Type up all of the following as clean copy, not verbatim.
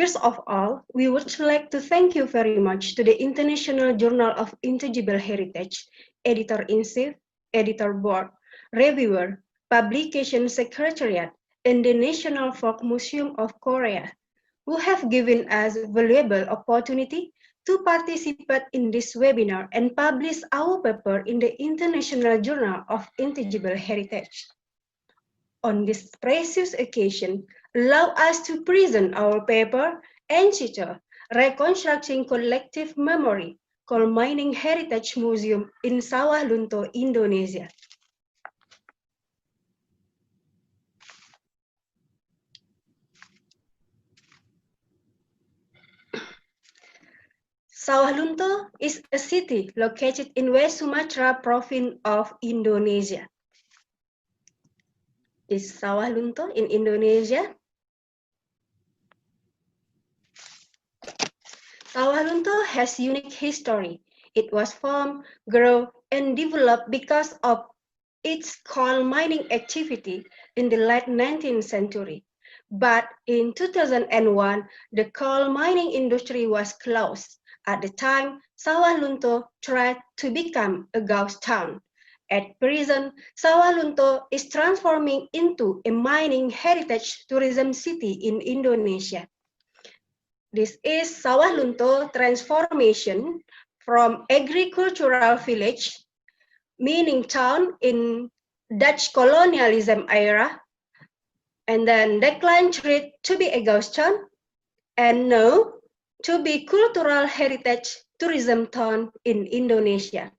First of all, we would like to thank you very much to the International Journal of Intangible Heritage, Editor-in-Chief, Editor Board, Reviewer, Publication Secretariat, and the National Folk Museum of Korea, who have given us valuable opportunity to participate in this webinar and publish our paper in the International Journal of Intangible Heritage. On this precious occasion, allow us to present our paper entitled Reconstructing Collective Memory, Coal Mining Heritage Museum in Sawahlunto, Indonesia. Sawahlunto is a city located in West Sumatra province of Indonesia. Is Sawahlunto in Indonesia? Sawahlunto has unique history. It was formed, grew, and developed because of its coal mining activity in the late 19th century. But in 2001, the coal mining industry was closed. At the time, Sawahlunto tried to become a ghost town. At present, Sawahlunto is transforming into a mining heritage tourism city in Indonesia. This is Sawahlunto transformation from agricultural village, mining town in Dutch colonialism era, and then decline trade to be a ghost town, and now to be cultural heritage tourism town in Indonesia.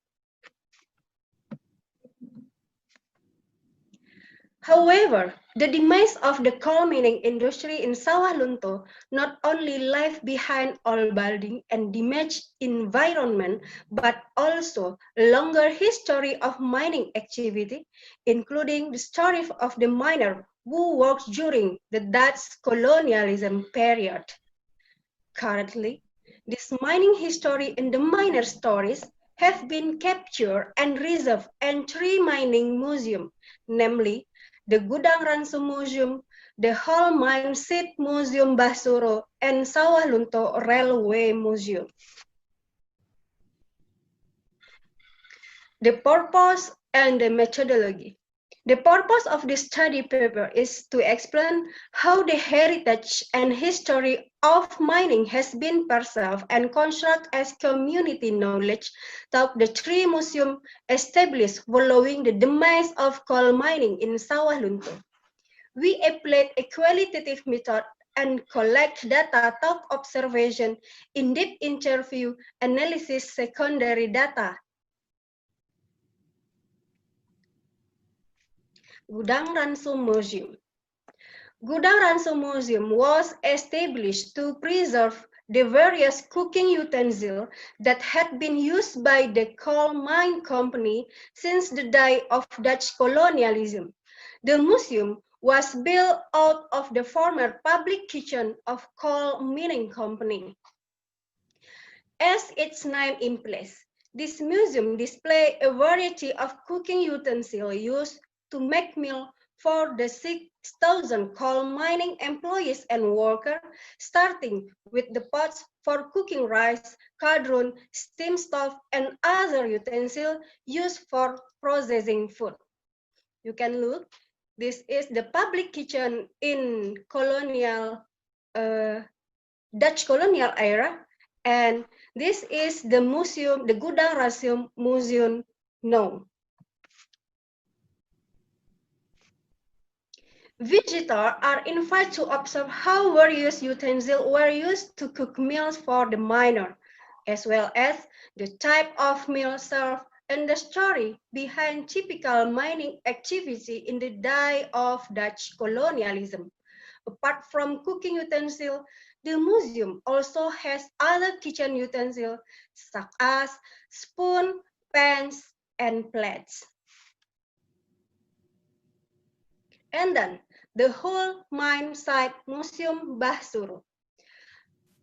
However, the demise of the coal mining industry in Sawahlunto not only left behind old building and damaged environment, but also a longer history of mining activity, including the story of the miner who worked during the Dutch colonialism period. Currently, this mining history and the miner stories have been captured and reserved in 3 mining museums, namely the Gudang Ransom Museum, the Whole Mine Site Museum Basuro, and Sawahlunto Railway Museum. The purpose and the methodology. The purpose of this study paper is to explain how the heritage and history of mining has been preserved and constructed as community knowledge through the 3 museums established following the demise of coal mining in Sawahlunto. We applied a qualitative method and collect data through observation, in-depth interview, analysis, secondary data. Gudang Ransom Museum. Gudang Ransom Museum was established to preserve the various cooking utensils that had been used by the coal mine company since the day of Dutch colonialism. The museum was built out of the former public kitchen of coal mining company. As its name implies, this museum displays a variety of cooking utensils used to make meal for the 6,000 coal mining employees and workers, starting with the pots for cooking rice, cauldron, steam stove, and other utensils used for processing food. You can look. This is the public kitchen in colonial Dutch colonial era, and this is the museum, the Gudang Ransom Museum now. Visitors are invited to observe how various utensils were used to cook meals for the miner, as well as the type of meal served and the story behind typical mining activity in the day of Dutch colonialism. Apart from cooking utensils, the museum also has other kitchen utensils such as spoon, pans, and plates. And then the Whole Mine Site Museum Basuro.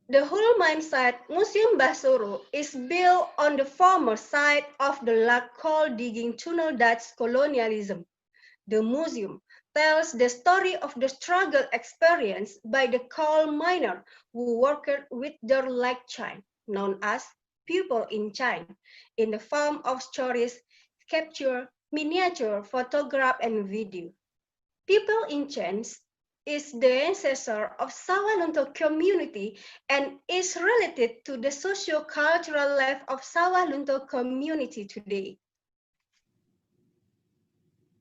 The Whole Mine Site Museum Basuro is built on the former site of the Lac coal digging tunnel Dutch colonialism. The museum tells the story of the struggle experienced by the coal miner who worked with their lifetime, known as people in chains, in the form of stories, capture, miniature, photograph, and video. People in chains is the ancestor of Sawahlunto community and is related to the socio-cultural life of Sawahlunto community today.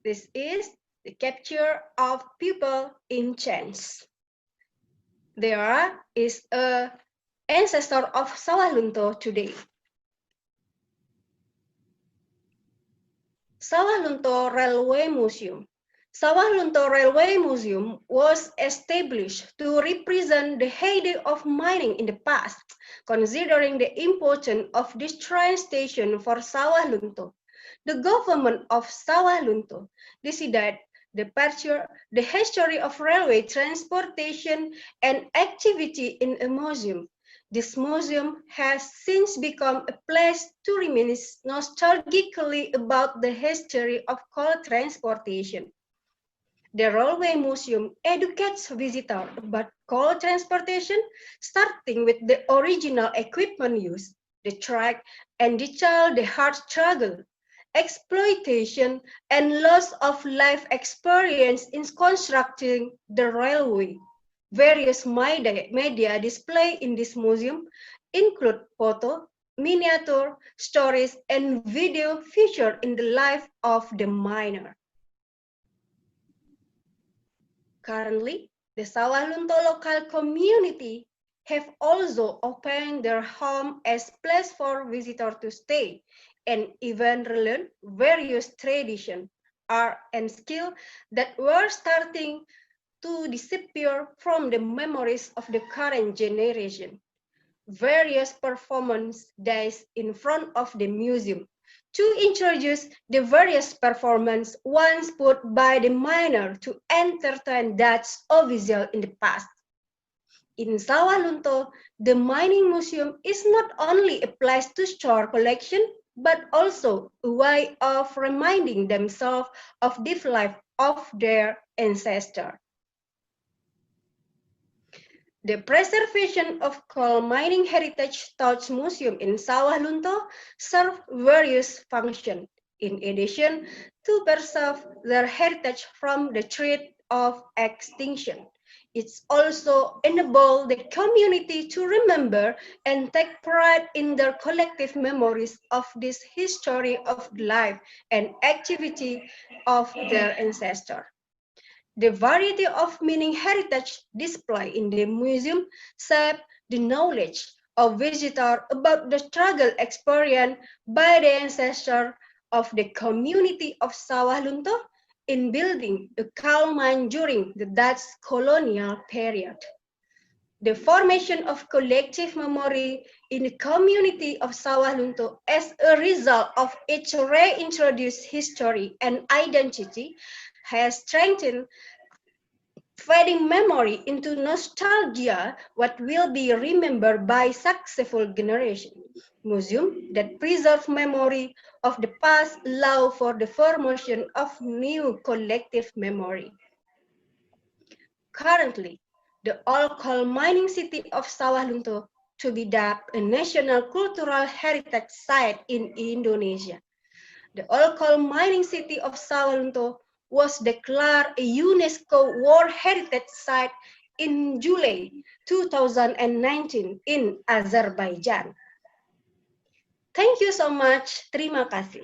This is the capture of people in chains. There is a ancestor of Sawahlunto today. Sawahlunto Railway Museum. Sawahlunto Railway Museum was established to represent the heyday of mining in the past, considering the importance of this train station for Sawahlunto. The government of Sawahlunto decided the history of railway transportation and activity in a museum. This museum has since become a place to reminisce nostalgically about the history of coal transportation. The Railway Museum educates visitors about coal transportation, starting with the original equipment used, the track, and detail the hard struggle, exploitation, and loss of life experience in constructing the railway. Various media displayed in this museum include photo, miniature, stories, and video featured in the life of the miner. Currently, the Sawahlunto local community have also opened their home as place for visitors to stay and even relearn various traditions, art, and skills that were starting to disappear from the memories of the current generation. Various performance days in front of the museum to introduce the various performances once put by the miner to entertain Dutch officials in the past. In Sawahlunto, the mining museum is not only a place to store collection, but also a way of reminding themselves of the life of their ancestors. The preservation of coal mining heritage touch museum in Sawahlunto serve various functions, in addition to preserve their heritage from the threat of extinction. It's also enable the community to remember and take pride in their collective memories of this history of life and activity of their ancestors. The variety of mining heritage displayed in the museum shape the knowledge of visitors about the struggle experienced by the ancestors of the community of Sawahlunto in building a coal mine during the Dutch colonial period. The formation of collective memory in the community of Sawahlunto as a result of its reintroduced history and identity has strengthened fading memory into nostalgia, what will be remembered by successful generations. Museums that preserve memory of the past allow for the formation of new collective memory. Currently, the old coal mining city of Sawahlunto to be dubbed a National Cultural Heritage Site in Indonesia. The old coal mining city of Sawahlunto was declared a UNESCO World Heritage Site in July 2019 in Azerbaijan. Thank you so much. Terima kasih.